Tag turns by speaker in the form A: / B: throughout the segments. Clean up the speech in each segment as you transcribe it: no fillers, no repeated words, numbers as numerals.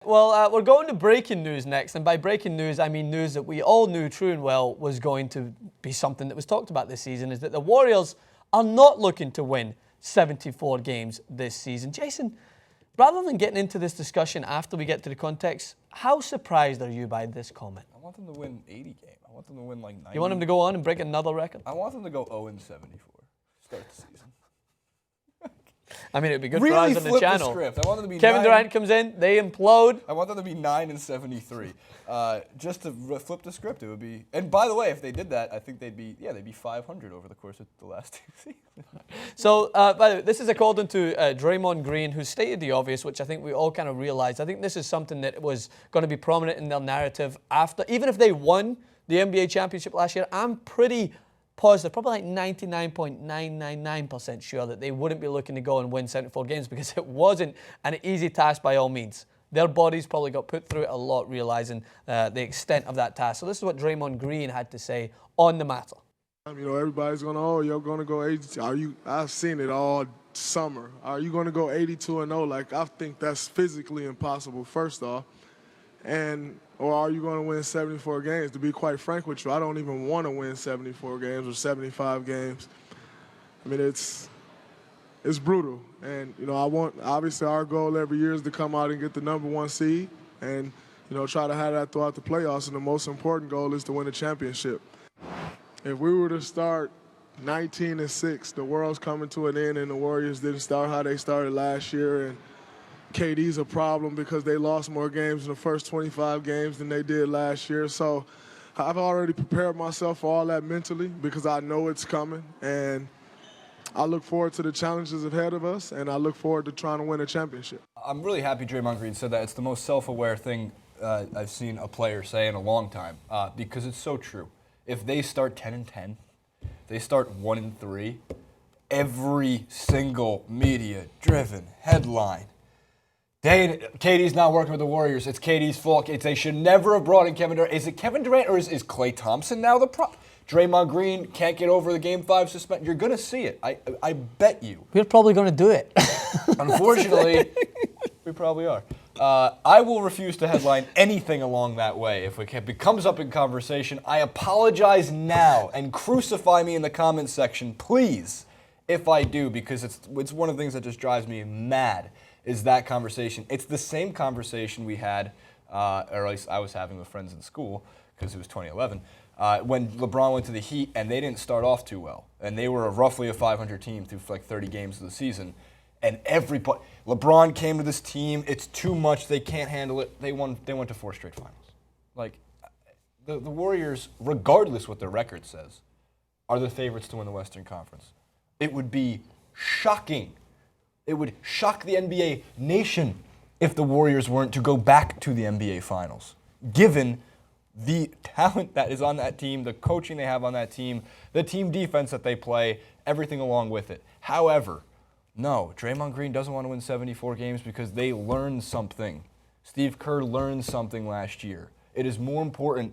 A: Well, we're going to breaking news next, and by breaking news, I mean news that we all knew true and well was going to be something that was talked about this season, is that the Warriors are not looking to win 74 games this season. Jason, rather than getting into this discussion after we get to the context, how surprised are you by this comment?
B: I want them to win 80 games. I want them to win like 90.
A: You want them to go on and break another record?
B: I want them to go 0-74. Start the season.
A: I mean, it'd be good
B: really
A: for us on the
B: flip
A: channel.
B: The script. I want them to be
A: Kevin Durant comes in, they implode.
B: I want them to be 9-73. Just to flip the script, it would be. And by the way, if they did that, I think they'd be 500 over the course of the last 2 seasons.
A: So, by the way, this is according to Draymond Green, who stated the obvious, which I think we all kind of realized. I think this is something that was going to be prominent in their narrative after, even if they won the NBA championship last year. I'm pretty positive, probably like 99.999% sure that they wouldn't be looking to go and win 74 games, because it wasn't an easy task by all means. Their bodies probably got put through it a lot, realizing the extent of that task. So this is what Draymond Green had to say on the matter.
C: You know, everybody's going, oh, you're going to go 82. I've seen it all summer. Are you going to go 82-0? Like, I think that's physically impossible, first off. Or are you going to win 74 games? To be quite frank with you, I don't even want to win 74 games or 75 games. I mean, it's brutal. And, you know, obviously our goal every year is to come out and get the #1 seed and, you know, try to have that throughout the playoffs. And the most important goal is to win a championship. If we were to start 19-6, the world's coming to an end and the Warriors didn't start how they started last year, and KD's a problem because they lost more games in the first 25 games than they did last year. So I've already prepared myself for all that mentally because I know it's coming. And I look forward to the challenges ahead of us, and I look forward to trying to win a championship.
B: I'm really happy Draymond Green said that. It's the most self-aware thing I've seen a player say in a long time because it's so true. If they start 10-10, they start 1-3, every single media-driven headline, KD's not working with the Warriors. It's KD's fault. They should never have brought in Kevin Durant. Is it Kevin Durant or is Klay Thompson now the problem? Draymond Green can't get over the Game 5 suspension. You're going to see it. I bet you.
A: We're probably going to do it.
B: Unfortunately, we probably are. I will refuse to headline anything along that way if it comes up in conversation. I apologize now and crucify me in the comments section, please, if I do, because it's one of the things that just drives me mad. Is that conversation. It's the same conversation we had, or at least I was having with friends in school, because it was 2011, when LeBron went to the Heat and they didn't start off too well. And they were roughly a 500 team through like 30 games of the season. And LeBron came to this team, it's too much, they can't handle it. They went to 4 straight finals. Like, the Warriors, regardless what their record says, are the favorites to win the Western Conference. It would be shocking. It would shock the NBA nation if the Warriors weren't to go back to the NBA Finals, given the talent that is on that team, the coaching they have on that team, the team defense that they play, everything along with it. However, no, Draymond Green doesn't want to win 74 games because they learned something. Steve Kerr learned something last year. It is more important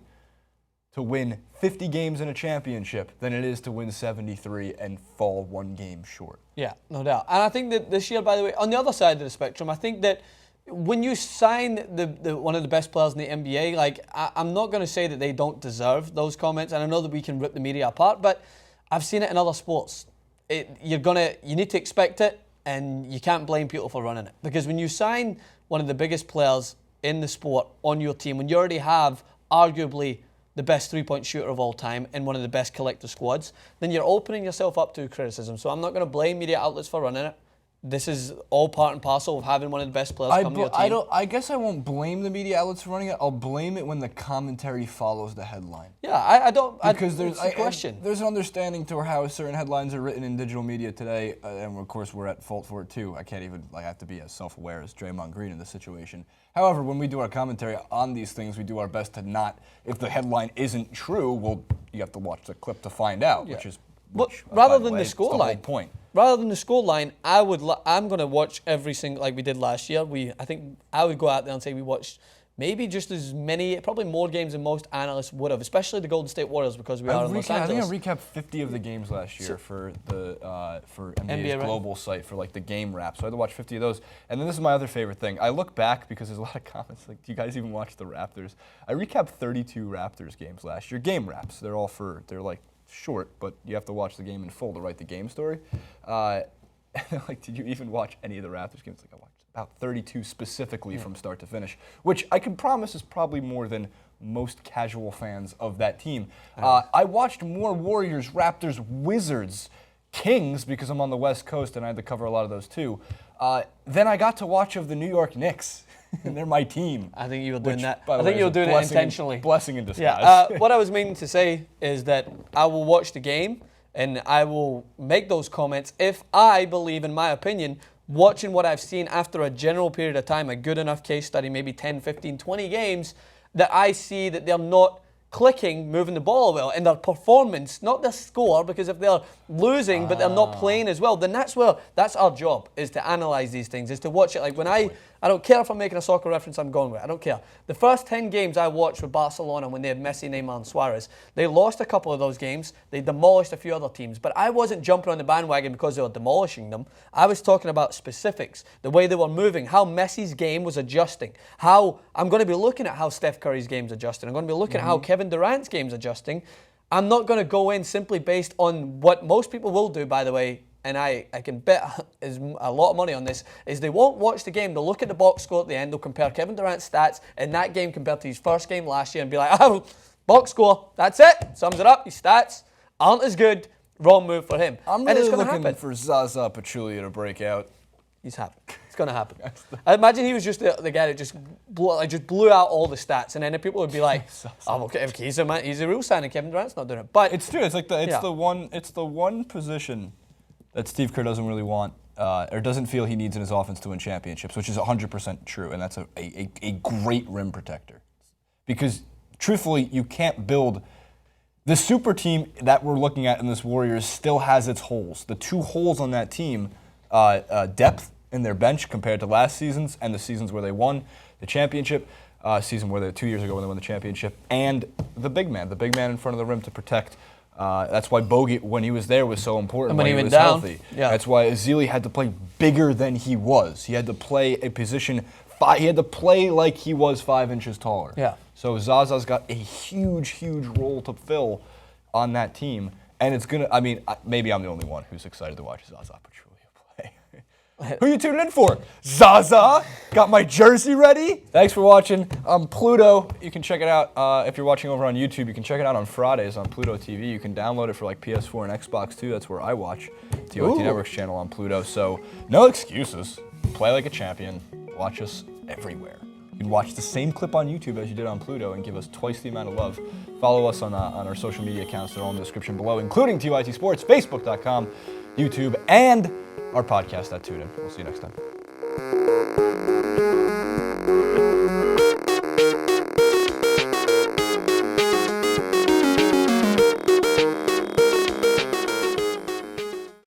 B: to win 50 games in a championship than it is to win 73 and fall 1 game short.
A: Yeah, no doubt. And I think that this year, by the way, on the other side of the spectrum, I think that when you sign the one of the best players in the NBA, like, I'm not going to say that they don't deserve those comments, and I know that we can rip the media apart, but I've seen it in other sports. You need to expect it, and you can't blame people for running it. Because when you sign one of the biggest players in the sport on your team, when you already have arguably the best three-point shooter of all time in one of the best collective squads, then you're opening yourself up to criticism. So I'm not going to blame media outlets for running it. This is all part and parcel of having one of the best players come to your team.
B: I guess I won't blame the media outlets for running it. I'll blame it when the commentary follows the headline.
A: Yeah, I don't.
B: Because there's
A: a question.
B: There's an understanding to how certain headlines are written in digital media today, and of course we're at fault for it too. I can't even have to be as self-aware as Draymond Green in this situation. However, when we do our commentary on these things, we do our best to not. If the headline isn't true, you have to watch the clip to find out,
A: Yeah.
B: Rather than the scoreline. Point.
A: Rather than the scoreline, I'm going to watch every single, like we did last year. I think I would go out there and say we watched maybe just as many, probably more games than most analysts would have, especially the Golden State Warriors because we are in Los Angeles.
B: I think I recapped 50 of the games last year for the for NBA's global site for like the game wrap. So I had to watch 50 of those. And then this is my other favorite thing. I look back because there's a lot of comments like, do you guys even watch the Raptors? I recapped 32 Raptors games last year. Game wraps. They're like short, but you have to watch the game in full to write the game story. Like, did you even watch any of the Raptors games? Like, I watched about 32 specifically from start to finish, which I can promise is probably more than most casual fans of that team. I watched more Warriors, Raptors, Wizards, Kings, because I'm on the West Coast and I had to cover a lot of those too. Then I got to watch of the New York Knicks, and they're my team.
A: I think you were doing that.
B: By the
A: I think
B: way,
A: you were doing it intentionally.
B: Blessing in disguise.
A: Yeah. What I was meaning to say is that I will watch the game and I will make those comments if I believe, in my opinion, watching what I've seen after a general period of time, a good enough case study, maybe 10, 15, 20 games, that I see that they're not clicking, moving the ball well, and their performance, not their score, because if they're losing but they're not playing as well, then that's our job, is to analyze these things, is to watch it. Like when I don't care if I'm making a soccer reference, I'm going with it. I don't care. The first 10 games I watched with Barcelona when they had Messi, Neymar, and Suarez, they lost a couple of those games. They demolished a few other teams. But I wasn't jumping on the bandwagon because they were demolishing them. I was talking about specifics, the way they were moving, how Messi's game was adjusting, how I'm going to be looking at how Steph Curry's game's adjusting. I'm going to be looking at how Kevin Durant's game's adjusting. I'm not going to go in simply based on what most people will do, by the way, and I can bet a lot of money on this, is they won't watch the game. They'll look at the box score at the end. They'll compare Kevin Durant's stats in that game compared to his first game last year and be like, oh, box score, that's it. Sums it up. His stats aren't as good. Wrong move for him.
B: I'm really looking for Zaza Pachulia to break out.
A: He's happy. It's going to happen. I imagine he was just the guy that just blew out all the stats, and then the people would be like, "Oh, okay, if he's a real signing. Kevin Durant's not doing it." But
B: it's true. It's like the one position that Steve Kerr doesn't really want or doesn't feel he needs in his offense to win championships, which is 100% true, and that's a great rim protector. Because truthfully, you can't build. The super team that we're looking at in this Warriors still has its holes. The two holes on that team, depth in their bench compared to last season's and the seasons where they won the championship, season where 2 years ago when they won the championship, and the big man in front of the rim to protect. That's why Bogut, when he was there, was so important.
A: And when he
B: was
A: went down,
B: healthy.
A: yeah.
B: That's why Ezeli had to play bigger than he was. He had to play a position. He had to play like he was 5 inches taller.
A: Yeah.
B: So Zaza's got a huge role to fill on that team, and it's gonna. I mean, maybe I'm the only one who's excited to watch Zaza Pachulia play. Who you tuning in for? Zaza! Got my jersey ready? Thanks for watching. Pluto. You can check it out if you're watching over on YouTube. You can check it out on Fridays on Pluto TV. You can download it for like PS4 and Xbox too. That's where I watch TOT Network's channel on Pluto. So no excuses. Play like a champion. Watch us everywhere. You can watch the same clip on YouTube as you did on Pluto and give us twice the amount of love. Follow us on our social media accounts. They're all in the description below, including TYT Sports, Facebook.com, YouTube, and our podcast at TuneIn. We'll see you next time.